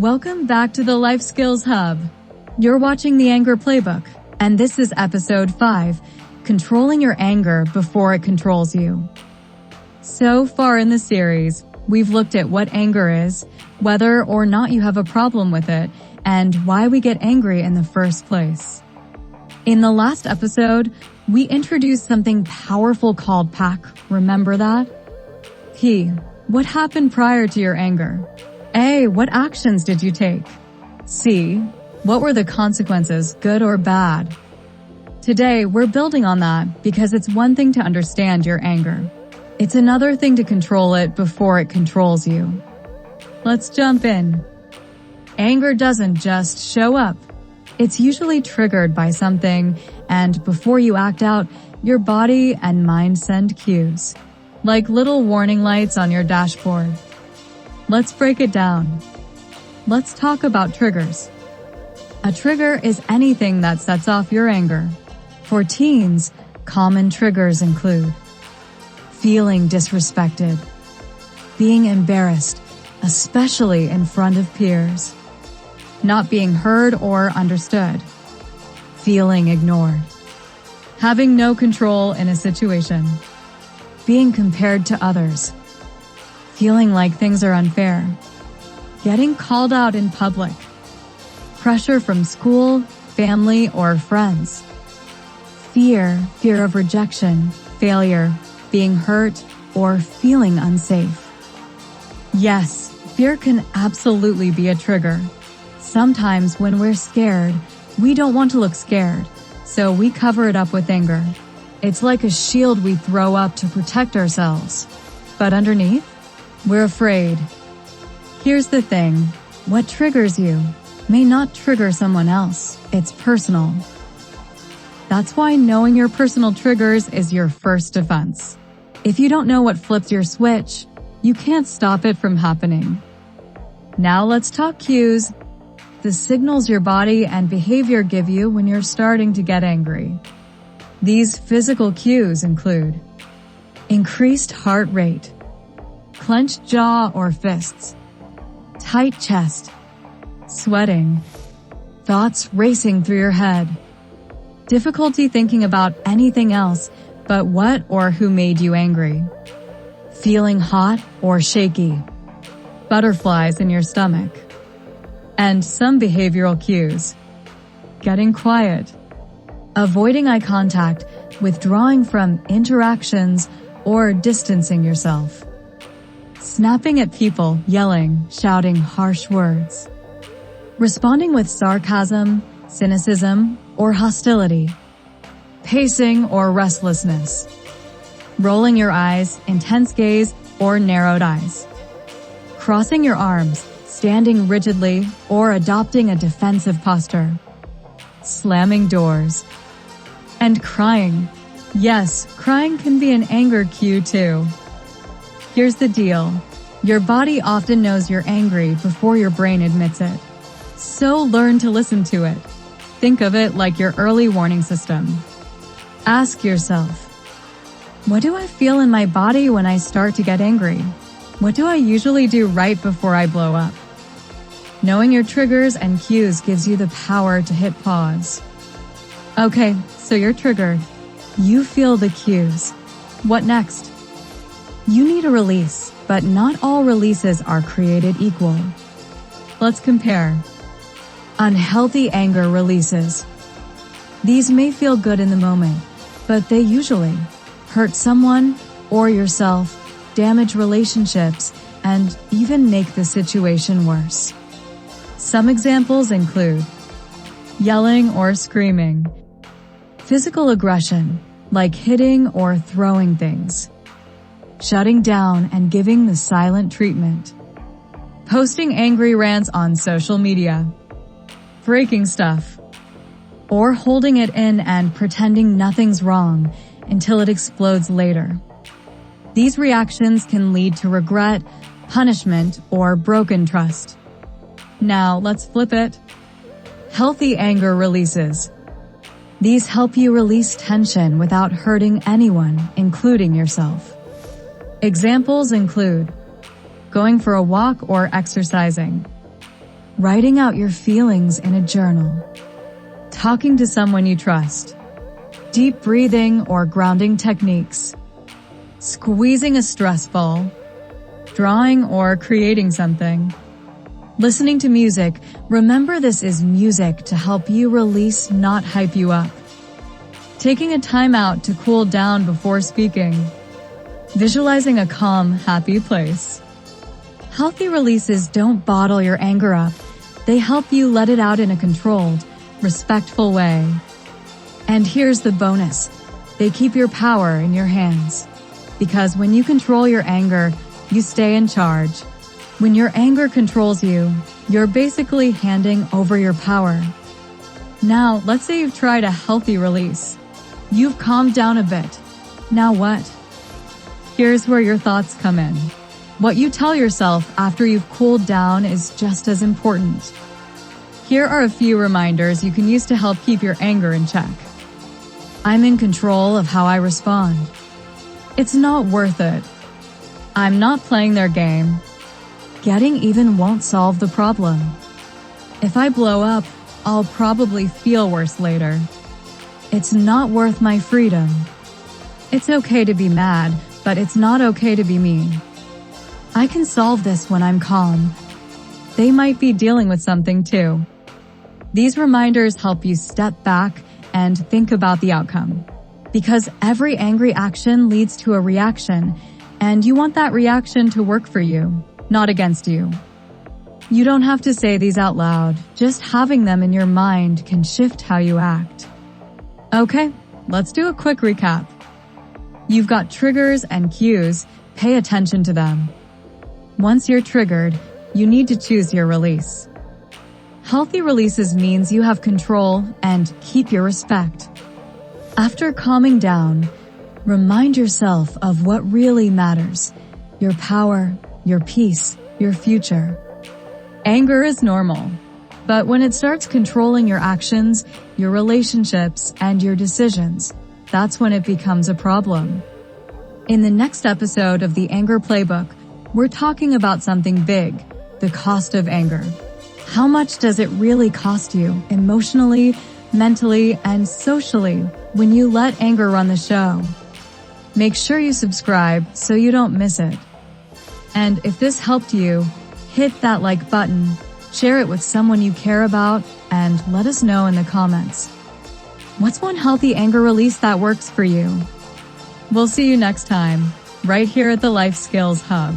Welcome back to the Life Skills Hub. You're watching the Anger Playbook, and this is episode 5, Controlling Your Anger Before It Controls You. So far in the series, we've looked at what anger is, whether or not you have a problem with it, and why we get angry in the first place. In the last episode, we introduced something powerful called PAC. Remember that? P. What happened prior to your anger? A. What actions did you take? C. What were the consequences, good or bad? Today, we're building on that because it's one thing to understand your anger. It's another thing to control it before it controls you. Let's jump in. Anger doesn't just show up. It's usually triggered by something, and before you act out, your body and mind send cues, like little warning lights on your dashboard. Let's break it down. Let's talk about triggers. A trigger is anything that sets off your anger. For teens, common triggers include feeling disrespected, being embarrassed, especially in front of peers, not being heard or understood, feeling ignored, having no control in a situation, being compared to others, feeling like things are unfair, getting called out in public, pressure from school, family, or friends, fear of rejection, failure, being hurt, or feeling unsafe. Yes, fear can absolutely be a trigger. Sometimes when we're scared, we don't want to look scared, so we cover it up with anger. It's like a shield we throw up to protect ourselves. But underneath, we're afraid. Here's the thing, what triggers you may not trigger someone else. It's personal. That's why knowing your personal triggers is your first defense. If you don't know what flips your switch, you can't stop it from happening. Now let's talk cues, the signals your body and behavior give you when you're starting to get angry. These physical cues include increased heart rate, clenched jaw or fists, tight chest, sweating, thoughts racing through your head, difficulty thinking about anything else but what or who made you angry, feeling hot or shaky, butterflies in your stomach, and some behavioral cues, getting quiet, avoiding eye contact, withdrawing from interactions, or distancing yourself, snapping at people, yelling, shouting harsh words, responding with sarcasm, cynicism, or hostility, pacing or restlessness, rolling your eyes, intense gaze, or narrowed eyes, crossing your arms, standing rigidly, or adopting a defensive posture, slamming doors, and crying. Yes, crying can be an anger cue too. Here's the deal. Your body often knows you're angry before your brain admits it. So learn to listen to it. Think of it like your early warning system. Ask yourself, what do I feel in my body when I start to get angry? What do I usually do right before I blow up? Knowing your triggers and cues gives you the power to hit pause. Okay, so you're triggered. You feel the cues. What next? You need a release, but not all releases are created equal. Let's compare. Unhealthy anger releases. These may feel good in the moment, but they usually hurt someone or yourself, damage relationships, and even make the situation worse. Some examples include yelling or screaming, physical aggression, like hitting or throwing things, shutting down and giving the silent treatment, posting angry rants on social media, breaking stuff, or holding it in and pretending nothing's wrong until it explodes later. These reactions can lead to regret, punishment, or broken trust. Now let's flip it. Healthy anger releases. These help you release tension without hurting anyone, including yourself. Examples include going for a walk or exercising, writing out your feelings in a journal, talking to someone you trust, deep breathing or grounding techniques, squeezing a stress ball, drawing or creating something, listening to music. Remember, this is music to help you release, not hype you up. Taking a time out to cool down before speaking, visualizing a calm, happy place. Healthy releases don't bottle your anger up. They help you let it out in a controlled, respectful way. And here's the bonus. They keep your power in your hands. Because when you control your anger, you stay in charge. When your anger controls you, you're basically handing over your power. Now, let's say you've tried a healthy release. You've calmed down a bit. Now what? Here's where your thoughts come in. What you tell yourself after you've cooled down is just as important. Here are a few reminders you can use to help keep your anger in check. I'm in control of how I respond. It's not worth it. I'm not playing their game. Getting even won't solve the problem. If I blow up, I'll probably feel worse later. It's not worth my freedom. It's okay to be mad, but it's not okay to be mean. I can solve this when I'm calm. They might be dealing with something too. These reminders help you step back and think about the outcome. Because every angry action leads to a reaction, and you want that reaction to work for you, not against you. You don't have to say these out loud. Just having them in your mind can shift how you act. Okay, let's do a quick recap. You've got triggers and cues. Pay attention to them. Once you're triggered, you need to choose your release. Healthy releases means you have control and keep your respect. After calming down, remind yourself of what really matters: your power, your peace, your future. Anger is normal, but when it starts controlling your actions, your relationships, and your decisions, that's when it becomes a problem. In the next episode of the Anger Playbook, we're talking about something big: the cost of anger. How much does it really cost you emotionally, mentally, and socially when you let anger run the show? Make sure you subscribe so you don't miss it. And if this helped you, hit that like button, share it with someone you care about, and let us know in the comments. What's one healthy anger release that works for you? We'll see you next time, right here at the Life Skills Hub.